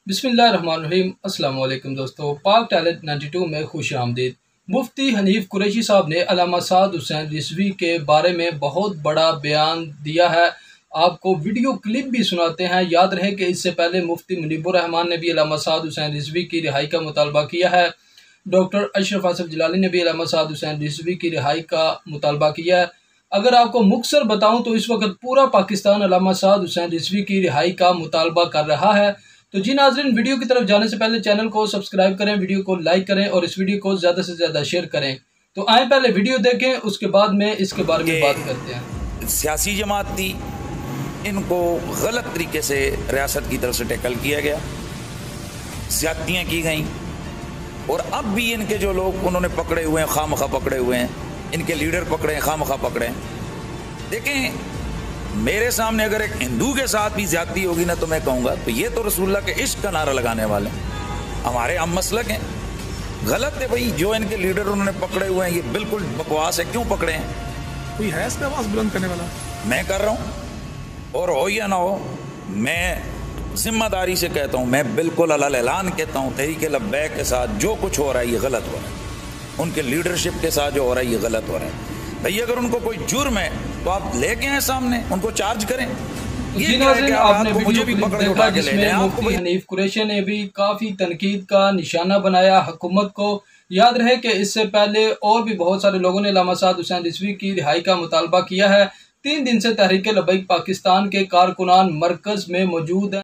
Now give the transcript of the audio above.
बिस्मिल्लाहिर्रहमानिर्रहीम। अस्सलाम वालेकुम दोस्तों, पाक टैलेंट 92 में खुश आमदीद। मुफ्ती हनीफ कुरैशी साहब ने अल्लामा साद हुसैन रिजवी के बारे में बहुत बड़ा बयान दिया है। आपको वीडियो क्लिप भी सुनाते हैं। याद रहे कि इससे पहले मुफ्ती मुनीबुर रहमान ने भी अल्लामा साद हुसैन रिजवी की रिहाई का मुतालबा किया है। डॉक्टर अशरफ आसिफ जलाली ने भी अल्लामा साद हुसैन रिजवी की रिहाई का मुतालबा किया है। अगर आपको मुख्तसर बताऊं तो इस वक्त पूरा पाकिस्तान अल्लामा साद हुसैन रिजवी की रिहाई का मुतालबा कर रहा है। तो जी नाज़रीन, वीडियो की तरफ जाने से पहले चैनल को सब्सक्राइब करें, वीडियो को लाइक करें और इस वीडियो को ज़्यादा से ज़्यादा शेयर करें। तो आए पहले वीडियो देखें, उसके बाद में इसके बारे में बात करते हैं। सियासी जमात थी, इनको गलत तरीके से रियासत की तरफ से टैकल किया गया, ज़्यादतियाँ की गई और अब भी इनके जो लोग उन्होंने पकड़े हुए हैं, खामखा पकड़े हुए हैं, इनके लीडर पकड़े हैं, खामखा पकड़े हैं। देखें, मेरे सामने अगर एक हिंदू के साथ भी ज्यादती होगी ना तो मैं कहूँगा तो ये तो रसूलुल्लाह के इश्क का नारा लगाने वाले हैं, हमारे हम मसलक हैं। गलत है भाई, जो इनके लीडर उन्होंने पकड़े हुए हैं ये बिल्कुल बकवास है। क्यों पकड़े हैं? कोई है इस पे आवाज़ बुलंद करने वाला? मैं कर रहा हूँ और हो या ना हो, मैं जिम्मेदारी से कहता हूँ, मैं बिल्कुल अलल ऐलान कहता हूँ, तहरीक लब्बैक के साथ जो कुछ हो रहा है ये गलत हो रहा है। उनके लीडरशिप के साथ जो हो रहा है ये गलत हो रहा है। भाई अगर उनको कोई जुर्म है तो आप लेके आए सामने, उनको चार्ज करें। जी नाज़रीन, आपने वीडियो क्लिप देखा जिसमें मुफ्ती हनीफ कुरैशी ने भी काफ़ी तनकीद का निशाना बनाया हुकूमत को। याद रहे कि इससे पहले और भी बहुत सारे लोगों ने अल्लामा साद हुसैन रिजवी की रिहाई का मुतालबा किया है। 3 दिन से तहरीक लब्बैक पाकिस्तान के कारकुनान मरकज़ में मौजूद हैं।